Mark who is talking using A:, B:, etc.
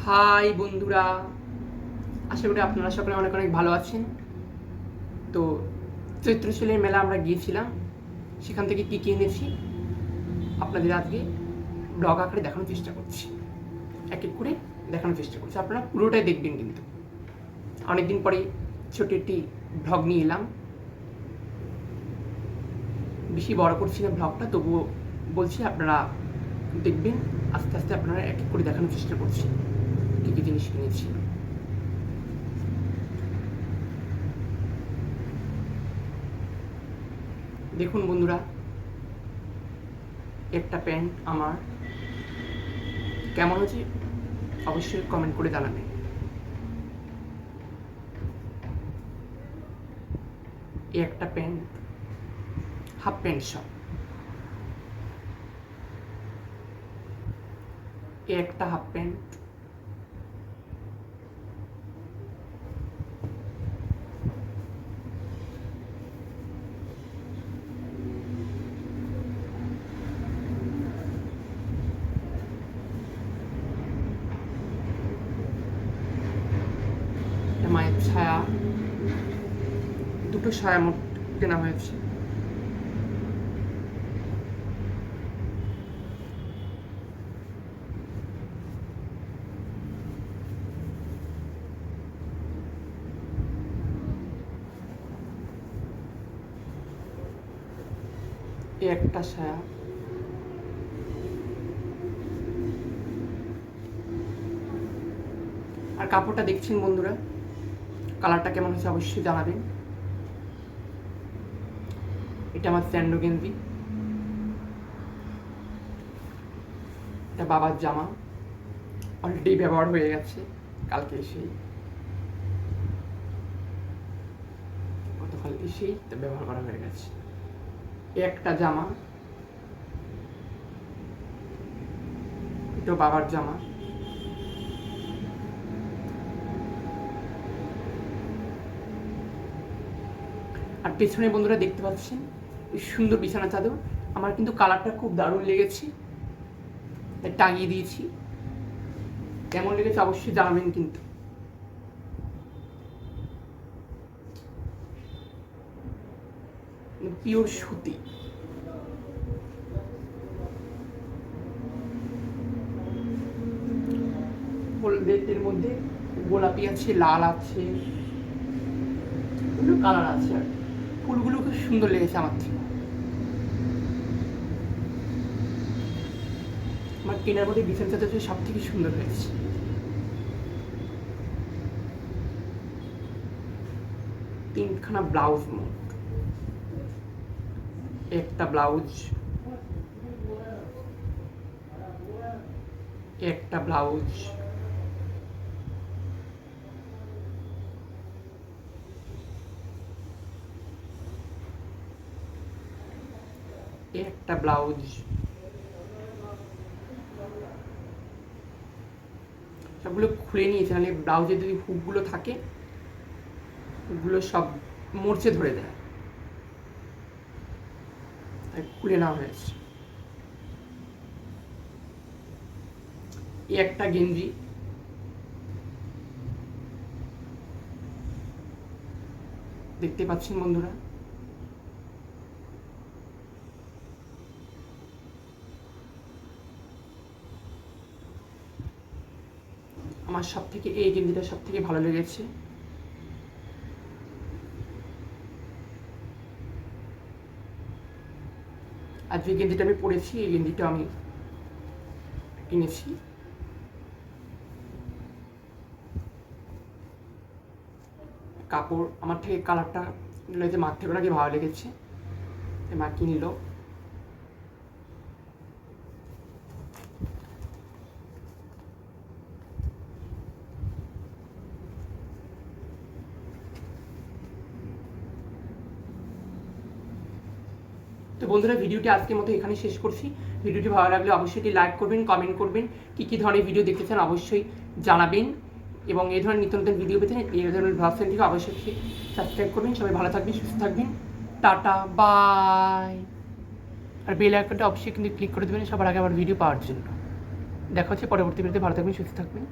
A: High বন্ধুরা, আশা করি আপনারা সকলে অনেক অনেক ভালো আছেন। তো চৈত্রশীলের মেলা আমরা গিয়েছিলাম, সেখান থেকে কী কী এনেছি আপনাদের আজকে ব্লগ আকারে দেখানোর চেষ্টা করছি, এক এক করে দেখানোর চেষ্টা করছি। আপনারা পুরোটাই দেখবেন, কিন্তু অনেকদিন পরে ছোট একটি ব্লগ নিয়ে এলাম। বেশি বড় করছি না ব্লগটা, তবুও বলছি আপনারা দেখবেন। আস্তে আস্তে আপনারা এক এক করে দেখানোর চেষ্টা করছি কী কী জিনিস কিনেছি। দেখুন বন্ধুরা, একটা প্যান্ট আমার কেমন হয়েছে অবশ্যই কমেন্ট করে জানাবেন। একটা প্যান্ট, হাফ প্যান্ট সব, একটা হাফ প্যান্ট, মায়ের ছায়া, দুটো ছায়া মোট কেনা হয়েছে। একটা ছায়া, আর কাপড়টা দেখছেন বন্ধুরা, কালারটা কেমন হয়েছে অবশ্যই জানাবেন। এটা আমার স্যান্ডো গেঞ্জি, এটা বাবার জামা, অলরেডি ব্যবহার হয়ে গেছে কালকে এসেই, গতকাল এসেই তো ব্যবহার করা হয়ে গেছে। একটা জামা, এটা বাবার জামা, আর পেছনে বন্ধুরা দেখতে পাচ্ছেন সুন্দর বিছানা চাদর। আমার কিন্তু কালারটা খুব দারুণ লেগেছে, তাই টাঙিয়ে দিয়েছি। কেমন লেগেছে অবশ্যই জানাবেন কিন্তু। পিওর সুতি, হলদের মধ্যে গোলাপি আছে, লাল আছে, কালার আছে, আর ফুলগুলো খুব সুন্দর লেগেছে আমার থেকে। আমার কেনার মধ্যে বিছানা চাদর সব থেকে সুন্দর হয়েছে। তিনখানা ব্লাউজ, মোট একটা ব্লাউজ, একটা ব্লাউজ, একটা ব্লাউজ, সবগুলো খুলে নিয়েছে, নাহলে ব্লাউজের যদি হুকগুলো থাকে ওগুলো সব মরচে ধরে দেয়, তাই খুলে নেওয়া হয়েছে। একটা গেঞ্জি, দেখতে পাচ্ছেন বন্ধুরা, আমার সব থেকে এই গেঞ্জিটা সব থেকে ভালো লেগেছে। আর যে গেঞ্জিটা আমি পরেছি, এই গেঞ্জিটা আমি কিনেছি। কাপড় আমার থেকে কালারটা লেগেছে, মার থেকে নাকি ভালো লেগেছে, মা কিনলো। তো বন্ধুরা, ভিডিওটি আজকের মতো এখানে শেষ করছি। ভিডিওটি ভালো লাগলে অবশ্যই লাইক করবেন, কমেন্ট করবেন, কী ধরনের ভিডিও দেখতে চান অবশ্যই জানাবেন, এবং এই ধরনের নিত্য নতুন ভিডিও পেতে এই ধরনের ব্লগ চ্যানেলটিকে অবশ্যই সাবস্ক্রাইব করবেন। সবাই ভালো থাকবেন, সুস্থ থাকবেন, টাটা, বাই। আর বেল আইকনটা অবশ্যই কিন্তু ক্লিক করে দেবেন সবার আগে আমার ভিডিও পাওয়ার জন্য। দেখা হচ্ছে পরবর্তী ভিডিওতে। ভালো থাকবেন, সুস্থ থাকবেন।